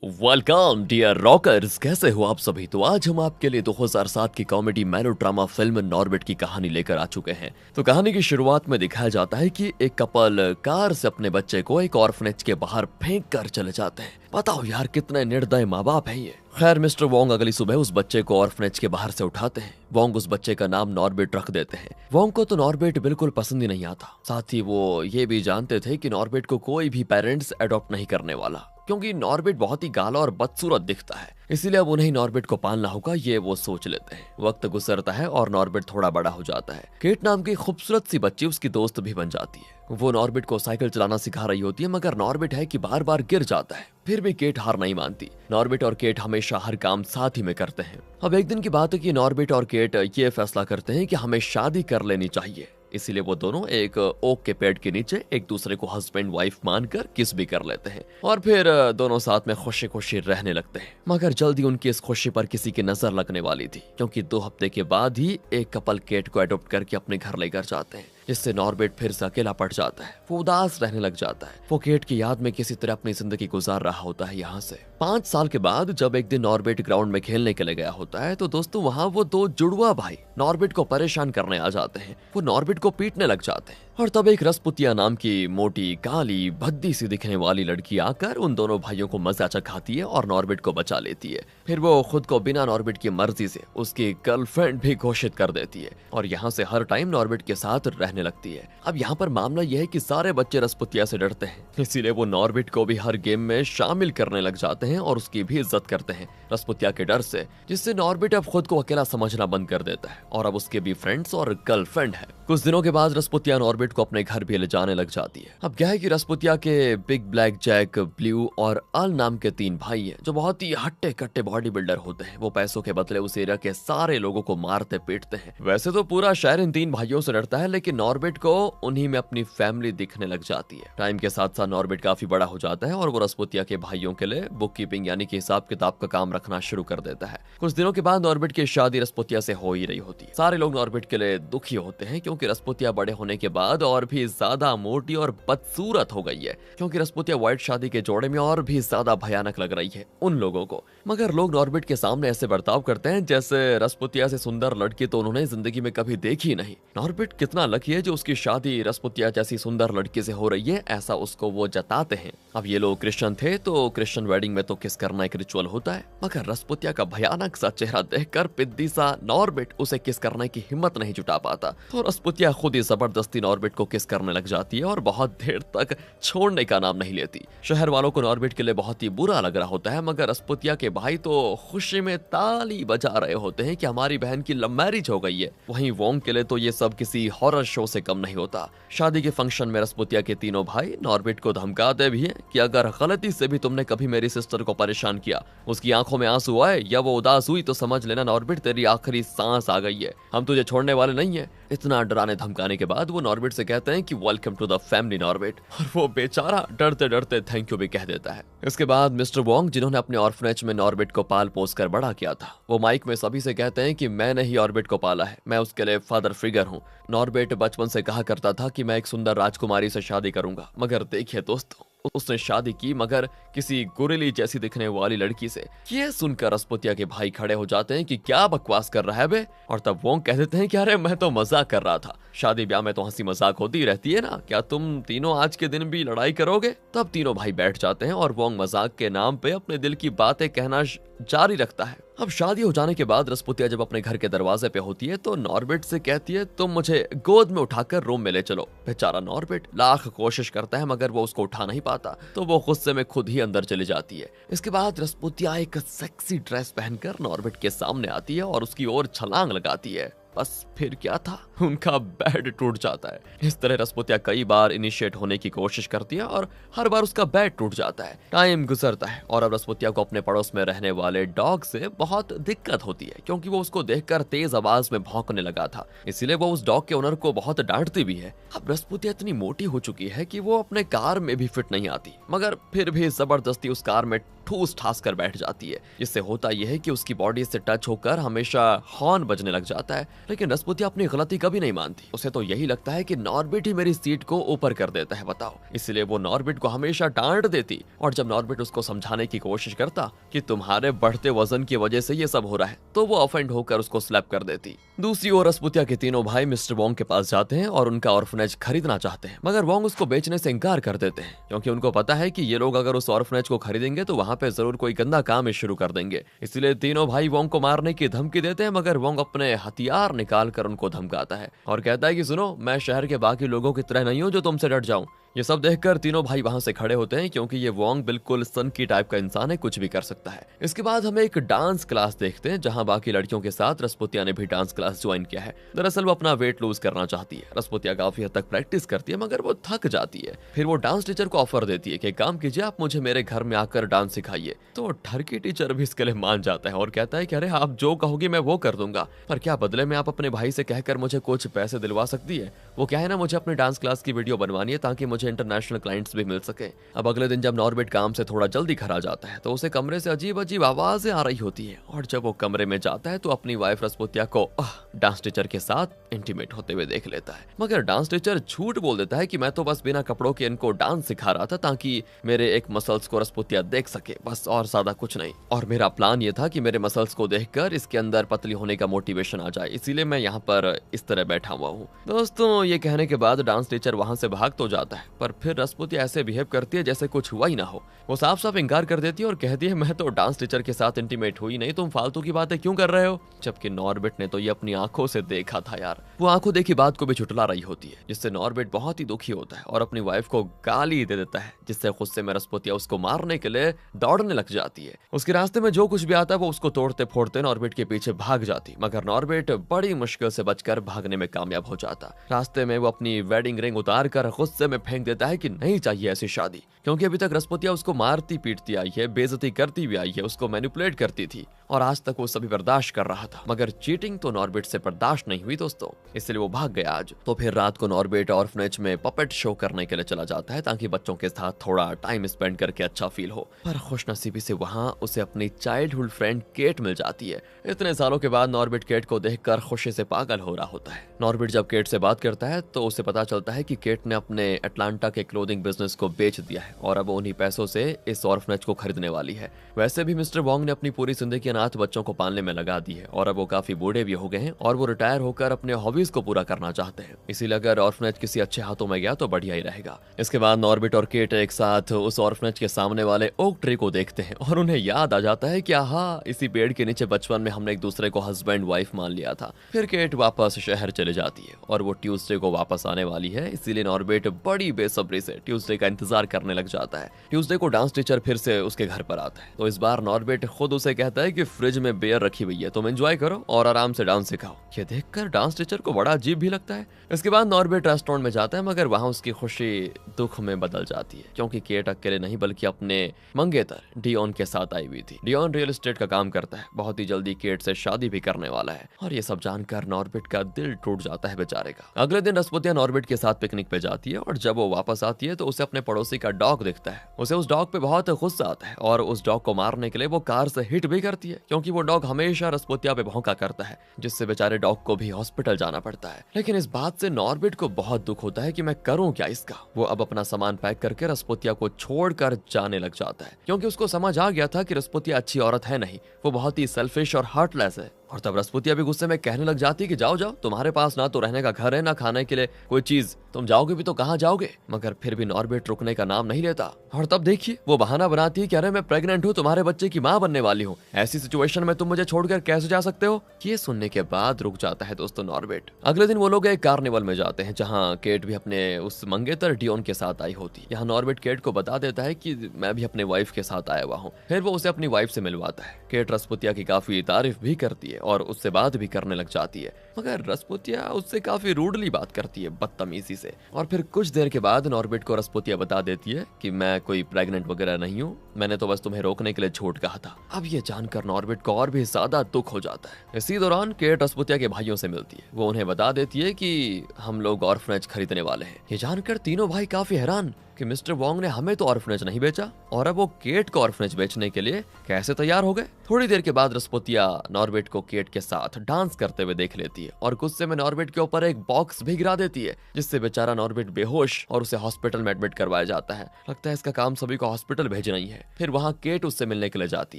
Welcome dear rockers, कैसे हो आप सभी। तो आज हम आपके लिए 2007 की कॉमेडी मेलोड्रामा फिल्म नॉर्बिट की कहानी लेकर आ चुके हैं। तो कहानी की शुरुआत में दिखाया जाता है कि एक कपल कार से अपने बच्चे को एक ऑर्फनेज के बाहर फेंक कर चले जाते हैं। बताओ यार, कितने निर्दय माँ बाप हैं ये। खैर, मिस्टर वोंग अगली सुबह उस बच्चे को ऑर्फनेज के बाहर से उठाते हैं। वोंग उस बच्चे का नाम नॉर्बिट रख देते हैं। वोंग को तो नॉर्बिट बिल्कुल पसंद ही नहीं आता। साथ ही वो ये भी जानते थे कि नॉर्बिट को कोई भी पेरेंट्स अडॉप्ट नहीं करने वाला, क्योंकि नॉर्बिट बहुत ही काला और बदसूरत दिखता है। इसीलिए अब उन्हें नॉर्बिट को पालना होगा, ये वो सोच लेते हैं। वक्त गुजरता है और नॉर्बिट थोड़ा बड़ा हो जाता है। केट नाम की खूबसूरत सी बच्ची उसकी दोस्त भी बन जाती है। वो नॉर्बिट को साइकिल चलाना सिखा रही होती है, मगर नॉर्बिट है कि बार बार गिर जाता है। फिर भी केट हार नहीं मानती। नॉर्बिट और केट हमेशा हर काम साथ ही में करते हैं। अब एक दिन की बात है कि नॉर्बिट और केट ये फैसला करते हैं कि हमें शादी कर लेनी चाहिए। इसीलिए वो दोनों एक ओक के पेड़ के नीचे एक दूसरे को हस्बैंड वाइफ मानकर किस भी कर लेते हैं और फिर दोनों साथ में खुशी खुशी रहने लगते हैं। मगर जल्दी उनकी इस खुशी पर किसी की नजर लगने वाली थी, क्योंकि 2 हफ्ते के बाद ही एक कपल केट को अडॉप्ट करके अपने घर लेकर जाते हैं, जिससे नॉर्बिट फिर से अकेला पड़ जाता है। वो उदास रहने लग जाता है। वो केट की याद में किसी तरह अपनी जिंदगी गुजार रहा होता है। यहाँ से 5 साल के बाद जब एक दिन नॉर्बिट ग्राउंड में खेलने के लिए गया होता है, तो दोस्तों वहाँ वो 2 जुड़वा भाई नॉर्बिट को परेशान करने आ जाते हैं। वो नॉर्बिट को पीटने लग जाते हैं और तब एक रसपुतिया नाम की मोटी काली भद्दी सी दिखने वाली लड़की आकर उन दोनों भाइयों को मजा चखाती है और नॉर्बिट को बचा लेती है। फिर वो खुद को बिना नॉर्बिट की मर्जी से उसकी गर्लफ्रेंड भी घोषित कर देती है और यहाँ से हर टाइम नॉर्बिट के साथ रहने लगती है। अब यहाँ पर मामला यह है कि सारे बच्चे रसपुतिया से डरते हैं, इसीलिए वो नॉर्बिट को भी हर गेम में शामिल करने लग जाते हैं और उसकी भी इज्जत करते हैं रसपुतिया के डर से, जिससे नॉर्बिट अब खुद को अकेला समझना बंद कर देता है और अब उसके भी फ्रेंड्स और गर्लफ्रेंड है। कुछ दिनों के बाद रसपुतिया नॉर्बिट को अपने घर भी ले जाने लग जाती है। अब क्या है कि रसपुतिया के बिग ब्लैक जैक, ब्लू और अल नाम के 3 भाई हैं, जो बहुत ही हट्टे कट्टे बॉडी बिल्डर होते हैं। वो पैसों के बदले उस एरिया के सारे लोगों को मारते पीटते हैं। वैसे तो पूरा शहर इन 3 भाइयों से डरता है, लेकिन नॉर्बिट को उन्हीं में अपनी फैमिली दिखने लग जाती है। टाइम के साथ साथ नॉर्बिट काफी बड़ा हो जाता है और वो रसपुतिया के भाइयों के लिए बुक कीपिंग यानी कि हिसाब किताब का काम रखना शुरू कर देता है। कुछ दिनों के बाद नॉर्बिट की शादी रसपुतिया से हो ही रही होती है। सारे लोग नॉर्बिट के लिए दुखी होते हैं, क्योंकि रसपुतिया बड़े होने के बाद और भी ज्यादा मोटी और बदसूरत हो गई है। क्योंकि रसपुतिया व्हाइट शादी के जोड़े में और भी ज्यादा भयानक लग रही है उन लोगों को। मगर लोग नॉर्बिट के सामने ऐसे बर्ताव करते हैं जैसे रसपुतिया से सुंदर लड़की तो उन्होंने जिंदगी में कभी देखी नहीं। नॉर्बिट कितना लकी है जो उसकी शादी रसपुतिया जैसी सुंदर लड़की से हो रही है, ऐसा उसको वो जताते हैं। अब ये लोग क्रिश्चियन थे, तो क्रिश्चियन वेडिंग में तो किस करना एक रिचुअल होता है। मगर रसपुतिया का भयानक सा चेहरा देखकर पिद्दी सा नॉर्बिट उसे किस करने की हिम्मत नहीं जुटा पाता, तो रसपुतिया खुद ही जबरदस्ती नॉर्बिट को किस करने लग जाती है और बहुत देर तक छोड़ने का नाम नहीं लेती। शहर वालों को नॉर्बिट के लिए बहुत ही बुरा लग रहा होता है, मगर रसपुतिया के भाई तो खुशी में ताली बजा रहे होते हैं कि हमारी बहन की लव मैरिज हो गई है। वहीं वोंग के लिए तो ये सब किसी हॉरर शो से कम नहीं होता। शादी के फंक्शन में रसपुतिया के 3 भाई नॉर्बिट को धमकाते भी हैं कि अगर गलती से भी तुमने कभी मेरी सिस्टर को परेशान किया, उसकी आंखों में आंसू आए या वो उदास हुई, तो समझ लेना नॉर्बिट तेरी आखिरी सांस आ गई है, हम तुझे छोड़ने वाले नहीं है। इतना डराने धमकाने के बाद वो नॉर्बिट से कहते हैं कि वेलकम टू द फैमिली नॉर्बिट, और वो बेचारा डरते डरते थैंक यू भी कह देता है। इसके बाद मिस्टर वोंग, जिन्होंने अपने ऑर्फनेज में नॉर्बिट को पाल पोस कर बड़ा किया था, वो माइक में सभी से कहते हैं कि मैंने ही ऑर्बिट को पाला है, मैं उसके लिए फादर फिगर हूँ। नॉर्बिट बचपन से कहा करता था कि मैं एक सुंदर राजकुमारी से शादी करूंगा, मगर देखिए दोस्तों, उसने शादी की मगर किसी गुरिली जैसी दिखने वाली लड़की से। ये सुनकर रसपुतिया के भाई खड़े हो जाते हैं कि क्या बकवास कर रहा है बे, और तब वोंग कह देते हैं कि अरे मैं तो मजाक कर रहा था, शादी ब्याह में तो हंसी मजाक होती रहती है ना, क्या तुम तीनों आज के दिन भी लड़ाई करोगे। तब तीनों भाई बैठ जाते हैं और वोंग मजाक के नाम पे अपने दिल की बातें कहना जारी रखता है। अब शादी हो जाने के बाद रसपुतिया जब अपने घर के दरवाजे पे होती है, तो नॉर्बिट से कहती है तुम मुझे गोद में उठाकर रूम में ले चलो। बेचारा नॉर्बिट लाख कोशिश करता है, मगर वो उसको उठा नहीं पाता, तो वो गुस्से में खुद ही अंदर चली जाती है। इसके बाद रसपुतिया एक सेक्सी ड्रेस पहनकर नॉर्बिट के सामने आती है और उसकी ओर छलांग लगाती है। बस फिर क्या था, उनका बेड टूट जाता है। इस तरह रसपुतिया कई बार इनिशिएट होने की कोशिश करती है और हर बार उसका बेड टूट जाता है। टाइम गुजरता है और अब रसपुतिया को अपने पड़ोस में रहने वाले डॉग से बहुत दिक्कत होती है, क्योंकि वो उसको देखकर तेज आवाज में भौंकने लगा था। इसीलिए वो उस डॉग के ओनर को बहुत डांटती भी है। अब रसपुतिया इतनी मोटी हो चुकी है कि वो अपने कार में भी फिट नहीं आती, मगर फिर भी जबरदस्ती उस कार में ठूस ठास कर बैठ जाती है। इससे होता यह है कि उसकी बॉडी से टच होकर हमेशा हॉर्न बजने लग जाता है। लेकिन रसपुतिया अपनी गलती कभी नहीं मानती। उसे तो यही लगता है कि नॉर्बिट ही मेरी सीट को ऊपर कर देता है, बताओ। इसलिए वो नॉर्बिट को हमेशा डांट देती, और जब नॉर्बिट उसको समझाने की कोशिश करता कि तुम्हारे बढ़ते वजन की वजह से ये सब हो रहा है, तो वो ऑफेंड होकर उसको स्लैप कर देती। दूसरी ओर रसपुतिया के तीनों भाई मिस्टर वोंग के पास जाते हैं और उनका ऑर्फनेज खरीदना चाहते हैं, मगर वोंग उसको बेचने से इनकार कर देते हैं, क्योंकि उनको पता है कि ये लोग अगर उस ऑर्फनेज को खरीदेंगे तो वहां पे जरूर कोई गंदा काम ही शुरू कर देंगे। इसलिए तीनों भाई वोंग को मारने की धमकी देते हैं, मगर वोंग अपने हथियार निकाल कर उनको धमकाता है और कहता है कि सुनो, मैं शहर के बाकी लोगों की तरह नहीं हूं जो तुमसे डर जाऊं। ये सब देखकर तीनों भाई वहां से खड़े होते हैं, क्योंकि ये वोंग बिल्कुल सन की टाइप का इंसान है, कुछ भी कर सकता है। इसके बाद हमें एक डांस क्लास देखते हैं, जहां बाकी लड़कियों के साथ रसपुतिया ने भी डांस क्लास ज्वाइन किया है। दरअसल वो अपना वेट लूज करना चाहती है। रसपुतिया काफी हद तक प्रैक्टिस करती है, मगर वो थक जाती है। फिर वो डांस टीचर को ऑफर देती है कि काम कीजिए, आप मुझे मेरे घर में आकर डांस सिखाइए। तो ठरकी टीचर भी इसके लिए मान जाता है और कहता है कि अरे आप जो कहोगी मैं वो कर दूंगा, पर क्या बदले में आप अपने भाई से कहकर मुझे कुछ पैसे दिलवा सकती है। वो क्या है ना, मुझे अपनी डांस क्लास की वीडियो बनवानी है ताकि मुझे इंटरनेशनल क्लाइंट्स भी मिल सके। अब अगले दिन जब नॉर्बिट काम से थोड़ा जल्दी घर आ जाता है, तो उसे कमरे से अजीब अजीब आवाजें आ रही होती है, और जब वो कमरे में जाता है तो अपनी वाइफ रसपुतिया को डांस टीचर के साथ इंटीमेट होते हुए देख लेता है। मगर डांस टीचर झूठ बोल देता है कि मैं तो बस बिना कपड़ों के इनको डांस सिखा रहा था ताकि मेरे एक मसल्स को रसपुतिया देख सके, बस, और ज्यादा कुछ नहीं। और मेरा प्लान ये था कि मेरे मसल्स को देखकर इसके अंदर पतली होने का मोटिवेशन आ जाए, इसीलिए मैं यहाँ पर इस तरह बैठा हुआ हूँ। दोस्तों, ये कहने के बाद डांस टीचर वहां से भाग तो जाता है, पर फिर रसपुतिया ऐसे बिहेव करती है जैसे कुछ हुआ ही ना हो। वो साफ साफ इनकार कर देती है और कहती है मैं तो डांस टीचर के साथ इंटीमेट हुई नहीं, तुम फालतू की बातें क्यों कर रहे हो। जबकि नॉर्बिट ने तो ये अपनी आंखों से देखा था यार। वो आंखों देखी बात को भी झुटला रही होती है, जिससे नॉर्बिट बहुत ही दुखी होता है और अपनी वाइफ को गाली दे देता है, जिससे गुस्से में रसपुतिया उसको मारने के लिए दौड़ने लग जाती है। उसके रास्ते में जो कुछ भी आता है वो उसको तोड़ते फोड़ते नॉर्बिट के पीछे भाग जाती, मगर नॉर्बिट बड़ी मुश्किल से बचकर भागने में कामयाब हो जाता। रास्ते में वो अपनी वेडिंग रिंग उतार कर गुस्से में फेंक देता है कि नहीं चाहिए ऐसी शादी, क्योंकि अभी तक रसपुतिया उसको मारती पीटती आई है, बेइज्जती करती भी आई है, उसको मैनिपुलेट करती थी, और आज तक वो सभी बर्दाश्त कर रहा था। मगर चीटिंग तो नॉर्बिट से बर्दाश्त नहीं हुई दोस्तों, इसलिए वो भाग गया आज। तो फिर रात को नॉर्बिट ऑर्फनेज में पपेट शो करने के लिए चला जाता है ताकि बच्चों के साथ थोड़ा टाइम स्पेंड करके अच्छा फील हो। पर खुशनसीबी से वहां उसे अपनी चाइल्डहुड फ्रेंड केट मिल जाती है। इतने सालों के बाद नॉर्बिट केट को देखकर खुशी से पागल हो रहा होता है। नॉर्बिट जब केट से बात करता है तो उसे पता चलता है कि केट ने अपने अटलांटा के क्लोथिंग बिजनेस को बेच दिया है और अब उन्हीं पैसों से इस ऑर्फनेज को खरीदने वाली है। वैसे भी मिस्टर वोंग ने अपनी पूरी जिंदगी अनाथ बच्चों को पालने में लगा दी है और अब वो काफी बूढ़े भी हो गए हैं और वो रिटायर होकर अपने हॉबीज को पूरा करना चाहते हैं। इसीलिए अगर ऑर्फनेज किसी अच्छे हाथों में गया तो बढ़िया ही रहेगा। इसके बाद नॉर्बिट और केट एक साथ उस ऑर्फनेज के सामने वाले ओक ट्री को देखते हैं और उन्हें याद आ जाता है कि हाँ, इसी पेड़ के नीचे बचपन में हमने एक दूसरे को हस्बैंड वाइफ मान लिया था। फिर केट वापस शहर चले जाती है और वो ट्यूसडे को वापस आने वाली है, इसीलिए नॉर्बिट बड़ी बेसब्री से ट्यूसडे का इंतजार करने लग जाता है। ट्यूसडे को डांस टीचर फिर से उसके घर पर आता है, तो इस बार नॉर्बिट खुद उसे कहता है कि फ्रिज में बियर रखी हुई है, तुम एंजॉय करो और आराम से डांस सिखाओ। ये देखकर डांस टीचर को बड़ा अजीब भी लगता है। इसके बाद नॉर्बिट रेस्टोरेंट में जाता है, मगर वहां उसकी खुशी दुख में बदल जाती है, क्योंकि केट अकेले नहीं बल्कि अपने मंगेतर डियोन के साथ आई हुई थी। डियोन रियल एस्टेट का काम करता है, बहुत ही जल्दी केट से शादी भी करने वाला है, और ये सब जानकर नॉर्बिट का दिल टूट जाता है बेचारे का। अगले दिन रसपुतिया नॉर्बिट के साथ पिकनिक पे जाती है और जब वो वापस आती है तो उसे अपने पड़ोसी का डॉग दिखता है। उसे उस डॉग पे बहुत गुस्सा आता है और उस डॉग को मारने के लिए वो कार से हिट भी करती है, क्योंकि वो डॉग हमेशा रसपुतिया पे भौंका करता है, जिससे बेचारे डॉग को भी हॉस्पिटल जाना पड़ता है। लेकिन इस बात से नॉर्बिट को बहुत दुख होता है कि मैं करूं क्या इसका। वो अब अपना सामान पैक करके रसपुतिया को छोड़कर जाने लग जाता है, क्योंकि उसको समझ आ गया था कि रसपुतिया अच्छी औरत है नहीं, वो बहुत ही सेल्फिश और हार्टलेस है। और तब रसपुतिया भी गुस्से में कहने लग जाती है कि जाओ जाओ, तुम्हारे पास ना तो रहने का घर है ना खाने के लिए कोई चीज, तुम जाओगे भी तो कहाँ जाओगे। मगर फिर भी नॉर्बिट रुकने का नाम नहीं लेता, और तब देखिए वो बहाना बनाती है कि अरे मैं प्रेग्नेंट हूँ, तुम्हारे बच्चे की माँ बनने वाली हूँ, ऐसी सिचुएशन में तुम मुझे छोड़कर कैसे जा सकते हो। ये सुनने के बाद रुक जाता है दोस्तों नॉर्बिट। अगले दिन वो लोग एक कार्निवल में जाते हैं, जहाँ केट भी अपने उस मंगेतर डियोन के साथ आई होती है। यहाँ नॉर्बिट केट को बता देता है कि मैं भी अपने वाइफ के साथ आया हुआ हूँ। फिर वो उसे अपनी वाइफ से मिलवाता है। केट रसपुतिया की काफी तारीफ भी करती है और उससे बात भी करने लग जाती है, मगर रसपुतिया उससे काफी रूडली बात करती है, बदतमीजी से। और फिर कुछ देर के बाद नॉर्बिट को रसपुतिया बता देती है कि मैं कोई प्रेग्नेंट वगैरह नहीं हूँ, मैंने तो बस तुम्हें रोकने के लिए झूठ कहा था। अब ये जानकर नॉर्बिट को और भी ज्यादा दुख हो जाता है। इसी दौरान केट रसपुतिया के भाइयों से मिलती है। वो उन्हें बता देती है कि हम लोग ऑर्फनेज खरीदने वाले हैं। ये जानकर तीनों भाई काफी हैरान, कि मिस्टर वोंग ने हमें तो ऑर्फनेज नहीं बेचा और अब वो केट को ऑर्फनेज बेचने के लिए कैसे तैयार हो गए। थोड़ी देर के बाद रस्पुतिया नॉर्बिट को केट के साथ डांस करते हुए देख लेती है और गुस्से में नॉर्बिट के ऊपर एक बॉक्स भी गिरा देती है, जिससे बेचारा नॉर्बिट बेहोश और उसे हॉस्पिटल में एडमिट करवाया जाता है। लगता है इसका काम सभी को हॉस्पिटल भेजना ही है। फिर वहाँ केट उससे मिलने के लिए जाती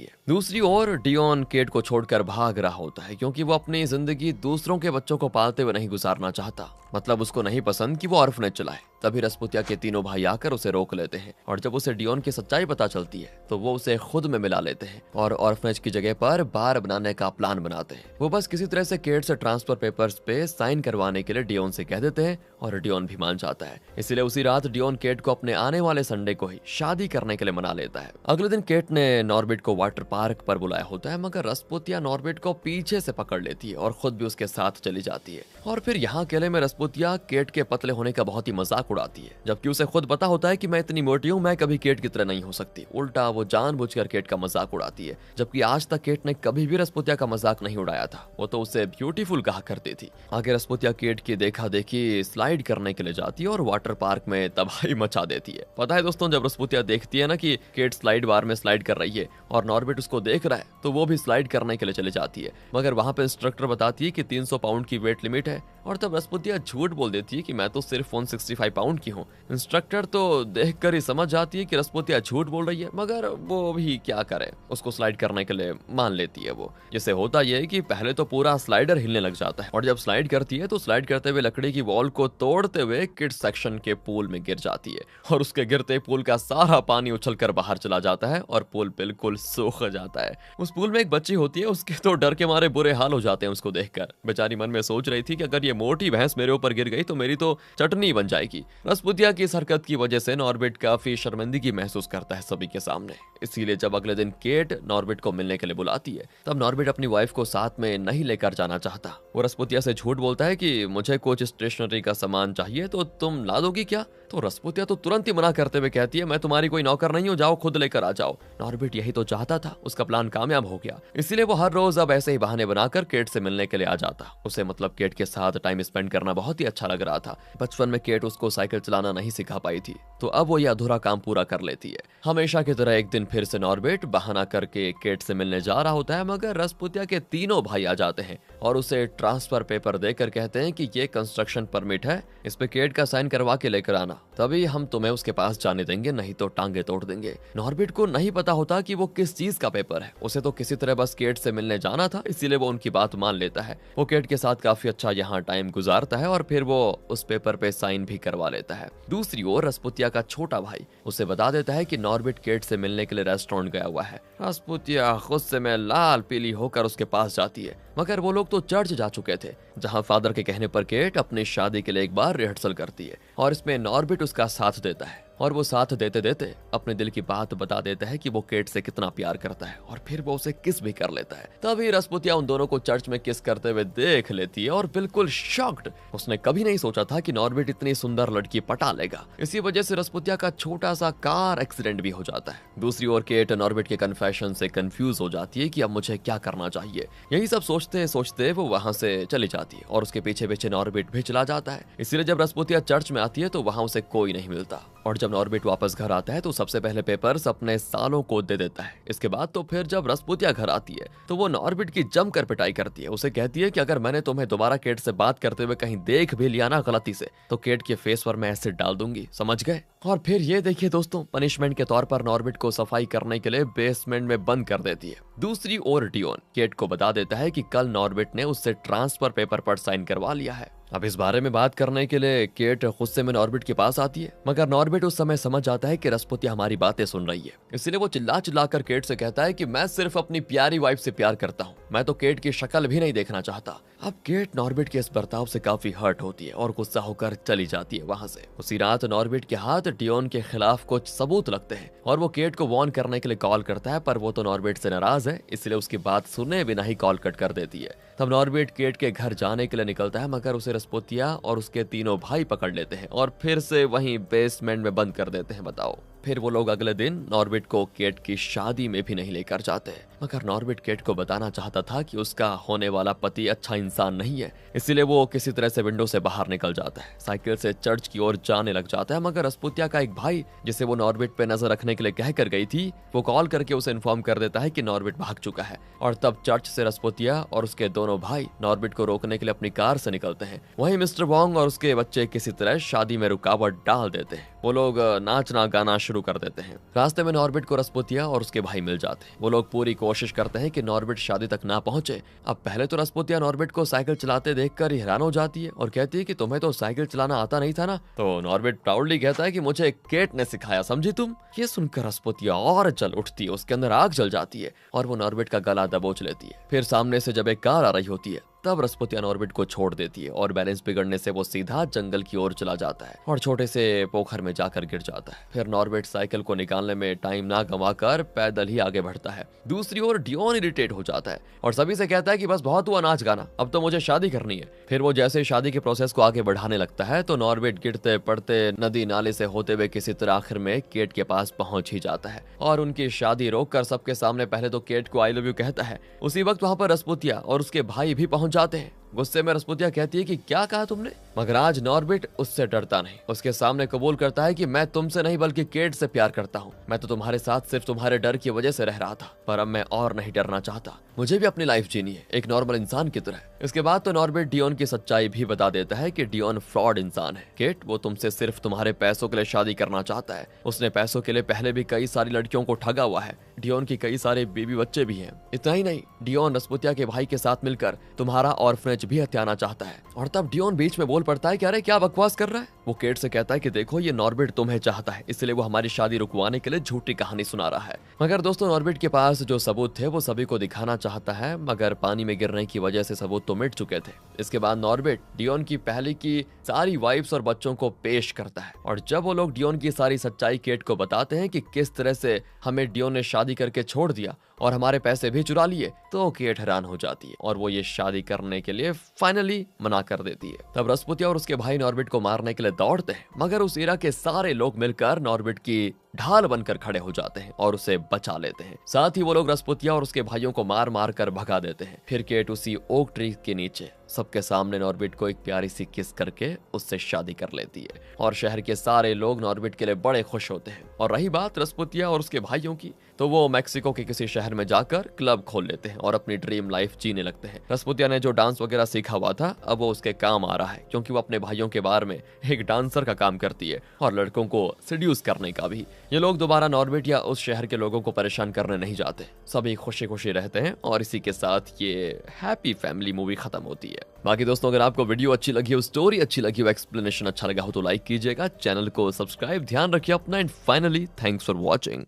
है। दूसरी ओर डियोन केट को छोड़कर भाग रहा होता है, क्योंकि वो अपनी जिंदगी दूसरों के बच्चों को पालते हुए नहीं गुजारना चाहता। मतलब उसको नहीं पसंद कि वो ऑर्फनेज चलाए। तभी रस्पुतिया के तीनों भाई आकर उसे रोक लेते हैं और जब उसे डियोन की सच्चाई पता चलती है तो वो उसे खुद में मिला लेते हैं और ऑर्फनेज की जगह पर बार बनाने का प्लान बनाते हैं। वो बस किसी तरह से केट से ट्रांसफर पेपर्स पे साइन करवाने के लिए डियोन से कह देते हैं और डियोन भी मान जाता है। इसीलिए उसी रात डियोन केट को अपने आने वाले संडे को ही शादी करने के लिए मना लेता है। अगले दिन केट ने नॉर्बिट को वाटर पार्क पर बुलाया होता है, मगर रस्पुतिया नॉर्बिट को पीछे से पकड़ लेती है और खुद भी उसके साथ चली जाती है। और फिर यहाँ अकेले में रस्पुतिया केट के पतले होने का बहुत ही मजाक उड़ाती है, जबकि उसे खुद पता होता है कि मैं इतनी मोटी हूँ, मैं कभी केट की तरह नहीं हो सकती। उल्टा वो जानबूझकर केट का मजाक उड़ाती है, जबकि आज तक केट ने कभी भी रस्पुतिया का मजाक नहीं उड़ाया था। वो तो उसे ब्यूटीफुल कहा करती थी। आगे रस्पुतिया केट की देखा देखी स्लाइड करने के लिए जाती है और वाटर पार्क में तबाही मचा देती है। पता है दोस्तों, जब रस्पुतिया देखती है ना कि केट स्लाइड बार में स्लाइड कर रही है और नॉर्बिट उसको देख रहा है, तो वो भी स्लाइड करने के लिए चली जाती है। मगर वहां पे इंस्ट्रक्टर बताती है कि 300 पाउंड की वेट लिमिट है और तब रस्पुतिया झूठ बोल देती है कि मैं तो सिर्फ 165 पाउंड की हूँ। इंस्ट्रक्टर तो देखकर ही समझ जाती है कि रस्पुतिया झूठ बोल रही है, मगर वो भी क्या करे, उसको स्लाइड करने के लिए मान लेती है वो। जिससे होता यह है कि पहले तो पूरा स्लाइडर हिलने लग जाता है और जब स्लाइड करती है तो स्लाइड करते हुए लकड़ी की वॉल को तोड़ते हुए किड्स सेक्शन के पूल में गिर जाती है और उसके गिरते पूल का सारा पानी उछलकर बाहर चला जाता है और पूल बिल्कुल सूख जाता है। उस पूल में एक बच्ची होती है, उसके तो डर के मारे बुरे हाल हो जाते हैं उसको देखकर। बेचारी मन में सोच रही थी कि अगर ये मोटी भैंस मेरे ऊपर गिर गई तो मेरी तो चटनी बन जाएगी। रस्पुतिया की इस हरकत की वजह से नॉर्बिट काफी शर्मिंदगी महसूस करता है सभी के सामने। इसीलिए जब अगले दिन केट नॉर्बिट को मिलने के लिए बुलाती है, तब नॉर्बिट अपनी वाइफ को साथ में नहीं लेकर जाना चाहता। वो रस्पुतिया से झूठ बोलता है कि मुझे कुछ स्टेशनरी का सामान चाहिए तो तुम ला दोगी क्या? तो रस्पुतिया तो तुरंत ही मना करते हुए कहती है, मैं तुम्हारी कोई नौकर नहीं हूँ, जाओ खुद लेकर आ जाओ। नॉर्बिट यही तो चाहता था, उसका प्लान कामयाब हो गया। इसीलिए वो हर रोज अब ऐसे ही बहाने बनाकर केट से मिलने के लिए आ जाता। उसे मतलब केट के साथ टाइम स्पेंड करना बहुत ही अच्छा लग रहा था। बचपन में केट उसको साइकिल चलाना नहीं सिखा पाई थी, तो अब वो ये अधूरा काम पूरा कर लेती है। हमेशा की तरह एक दिन फिर से नॉर्बिट बहाना करके केट से मिलने जा रहा होता है, मगर रस्पुतिया के तीनों भाई आ जाते हैं और उसे ट्रांसफर पेपर देकर कहते हैं कि ये कंस्ट्रक्शन परमिट है, इस पे केट का साइन करवा के लेकर आना, तभी हम तुम्हें उसके पास जाने देंगे, नहीं तो टांगे तोड़ देंगे। नॉर्बिट को नहीं पता होता कि वो किस चीज का पेपर है। उसे तो किसी तरह बस केट से मिलने जाना था, इसीलिए वो उनकी बात मान लेता है। वो केट के साथ काफी अच्छा यहाँ टाइम गुजारता है और फिर वो उस पेपर पे साइन भी करवा लेता है। दूसरी ओर रस्पुतिया का छोटा भाई उसे बता देता है कि नॉर्बिट केट से मिलने के लिए रेस्टोरेंट गया हुआ है। रस्पुतिया गुस्से में लाल पीली होकर उसके पास जाती है, मगर वो लोग तो चर्च जा चुके थे, जहां फादर के कहने पर केट अपनी शादी के लिए एक बार रिहर्सल करती है और इसमें नॉर्बिट उसका साथ देता है। और वो साथ देते देते अपने दिल की बात बता देता है कि वो केट से कितना प्यार करता है और फिर वो उसे किस भी कर लेता है। तभी रस्पुतिया उन दोनों को चर्च में किस करते हुए देख लेती है और बिल्कुल शॉक्ड। उसने कभी नहीं सोचा था कि नॉर्बिट इतनी सुंदर लड़की पटा लेगा। इसी वजह से रस्पुतिया का छोटा सा कार एक्सीडेंट भी हो जाता है। दूसरी ओर केट नॉर्बिट के कन्फेशन से कंफ्यूज हो जाती है कि अब मुझे क्या करना चाहिए। यही सब सोचते सोचते वो वहां से चली जाती है और उसके पीछे पीछे नॉर्बिट भी चला जाता है। इसलिए जब रस्पुतिया चर्च में आती है तो वहां उसे कोई नहीं मिलता और जब नॉर्बिट वापस घर आता है तो सबसे पहले पेपर्स अपने सालों को दे देता है। इसके बाद तो फिर जब रस्पुतिया घर आती है तो वो नॉर्बिट की जमकर पिटाई करती है। उसे कहती है कि अगर मैंने तुम्हें दोबारा केट से बात करते हुए कहीं देख भी लिया ना गलती से, तो केट के फेस पर मैं एसिड डाल दूंगी, समझ गए? और फिर ये देखिए दोस्तों, पनिशमेंट के तौर पर नॉर्बिट को सफाई करने के लिए बेसमेंट में बंद कर देती है। दूसरी ओर डियोन केट को बता देता है कि कल नॉर्बिट ने उससे ट्रांसफर पेपर पर साइन करवा लिया है। अब इस बारे में बात करने के लिए केट गुस्से में नॉर्बिट के पास आती है, मगर नॉर्बिट उस समय समझ जाता है कि रस्पुतिया हमारी बातें सुन रही है। इसलिए वो चिल्ला चिल्लाकर केट से कहता है कि मैं सिर्फ अपनी प्यारी वाइफ से प्यार करता हूँ, मैं तो केट की शक्ल भी नहीं देखना चाहता। अब केट नॉर्बिट के इस बर्ताव से काफी हर्ट होती है और गुस्सा होकर चली जाती है वहां से। उसी रात नॉर्बिट के हाथ डियोन के खिलाफ कुछ सबूत लगते हैं और वो केट को वार्न करने के लिए कॉल करता है, पर वो तो नॉर्बिट से नाराज है, इसलिए उसकी बात सुने बिना ही कॉल कट कर देती है। तब नॉर्बिट केट के घर जाने के लिए निकलता है, मगर उसे रस्पुतिया और उसके तीनों भाई पकड़ लेते हैं और फिर से वहीं बेसमेंट में बंद कर देते हैं। बताओ फिर वो लोग अगले दिन नॉर्बिट को केट की शादी में भी नहीं लेकर जाते, मगर नॉर्बिट केट को बताना चाहता था कि उसका होने वाला पति अच्छा इंसान नहीं है, इसीलिए वो किसी तरह से विंडो से बाहर निकल जाता है, साइकिल से चर्च की ओर जाने लग जाता है। मगर रस्पुतिया का एक भाई, जिसे वो नॉर्बिट पे नजर रखने के लिए कह कर गई थी, वो कॉल करके उसे इन्फॉर्म कर देता है कि नॉर्बिट भाग चुका है। और तब चर्च से रस्पुतिया और उसके दोनों भाई नॉर्बिट को रोकने के लिए अपनी कार से निकलते हैं। वहीं मिस्टर वोंग और उसके बच्चे किसी तरह शादी में रुकावट डाल देते हैं। वो लोग नाचना गाना शुरू कर देते हैं। रास्ते में नॉर्बिट को रस्पुतिया और उसके भाई मिल जाते हैं। वो लोग पूरी कोशिश करते हैं कि नॉर्बिट शादी तक ना पहुंचे। अब पहले तो रस्पुतिया नॉर्बिट को साइकिल चलाते देखकर हैरान हो जाती है और कहती है कि तुम्हें तो साइकिल चलाना आता नहीं था ना। तो नॉर्बिट प्राउडली कहता है कि मुझे केट ने सिखाया, समझी तुम। ये सुनकर रस्पुतिया और जल उठती है, उसके अंदर आग जल जाती है और वो नॉर्बिट का गला दबोच लेती है। फिर सामने से जब एक कार आ रही होती है, तब रस्पुतिया नॉर्बिट को छोड़ देती है और बैलेंस बिगड़ने से वो सीधा जंगल की ओर चला जाता है और छोटे से पोखर में जाकर गिर जाता है। फिर नॉर्बिट साइकिल को निकालने में टाइम ना गंवाकर पैदल ही आगे बढ़ता है। दूसरी ओर डियोन इरिटेट हो जाता है और सभी से कहता है कि बस बहुत हुआ नाच गाना, अब तो मुझे शादी करनी है। फिर वो जैसे शादी के प्रोसेस को आगे बढ़ाने लगता है तो नॉर्बिट गिरते पड़ते नदी नाले से होते हुए किसी तरह आखिर में केट के पास पहुंच ही जाता है और उनकी शादी रोककर सबके सामने पहले तो केट को आई लव यू कहता है। उसी वक्त वहां पर रस्पुतिया और उसके भाई भी पहुंच जाते हैं। गुस्से में रस्पुतिया कहती है कि क्या कहा तुमने, मगर आज नॉर्बिट उससे डरता नहीं। उसके सामने कबूल करता है कि मैं तुमसे नहीं बल्कि केट से प्यार करता हूँ। मैं तो तुम्हारे साथ सिर्फ तुम्हारे डर की वजह से रह रहा था, पर अब मैं और नहीं डरना चाहता। मुझे भी अपनी लाइफ जीनी है एक नॉर्मल इंसान की तरह। इसके बाद तो नॉर्बिट डियोन की सच्चाई भी बता देता है कि डियोन फ्रॉड इंसान है। केट वो तुमसे सिर्फ तुम्हारे पैसों के लिए शादी करना चाहता है। उसने पैसों के लिए पहले भी कई सारी लड़कियों को ठगा हुआ है। डियोन की कई सारे बेबी बच्चे भी हैं। इतना ही नहीं, डियोन रस्पुतिया के भाई के साथ मिलकर तुम्हारा ऑर्फनेज भी हथियाना चाहता है। और तब डियोन बीच में बोल पड़ता है कि अरे क्या बकवास कर रहा है। वो केट से कहता है कि देखो ये नॉर्बिट तुम्हें चाहता है, इसलिए वो हमारी शादी रुकवाने के लिए झूठी कहानी सुना रहा है। मगर दोस्तों नॉर्बिट के पास जो सबूत थे वो सभी को दिखाना चाहता है, मगर पानी में गिरने की वजह से सबूत तो मिट चुके थे। इसके बाद नॉर्बिट डियोन की पहले की सारी वाइफ्स और बच्चों को पेश करता है और जब वो लोग डियोन की सारी सच्चाई केट को बताते हैं कि किस तरह से हमें डियोन ने शादी करके छोड़ दिया और हमारे पैसे भी चुरा लिए, तो केट हैरान हो जाती है और वो ये शादी करने के लिए फाइनली मना कर देती है। तब रस्पुतिया और उसके भाई नॉर्बिट को मारने के लिए दौड़ते हैं, मगर उस एरा के सारे लोग मिलकर नॉर्बिट की ढाल बनकर खड़े हो जाते हैं और उसे बचा लेते हैं। साथ ही वो लोग रस्पुतिया और उसके भाइयों को मार मार कर भगा देते हैं। फिर केट उसी ओक ट्री के नीचे सबके सामने नॉर्बिट को एक प्यारी सी किस करके उससे शादी कर लेती है और शहर के सारे लोग नॉर्बिट के लिए बड़े खुश होते हैं। और रही बात रस्पुतिया और उसके भाइयों की, तो वो मेक्सिको के किसी शहर में जाकर क्लब खोल लेते हैं और अपनी ड्रीम लाइफ जीने लगते हैं। रस्पुतिया ने जो डांस वगैरह सीखा हुआ था अब वो उसके काम आ रहा है, क्योंकि वो अपने भाइयों के बार में एक डांसर का काम करती है और लड़कों को सीड्यूस करने का भी। ये लोग दोबारा नॉर्बिट या उस शहर के लोगों को परेशान करने नहीं जाते, सभी खुशी खुशी रहते हैं और इसी के साथ ये हैप्पी फैमिली मूवी खत्म होती है। बाकी दोस्तों अगर आपको वीडियो अच्छी लगी हो, स्टोरी अच्छी लगी हो, एक्सप्लेनेशन अच्छा लगा हो तो लाइक कीजिएगा, चैनल को सब्सक्राइब, ध्यान रखिए अपना and finally thanks for watching.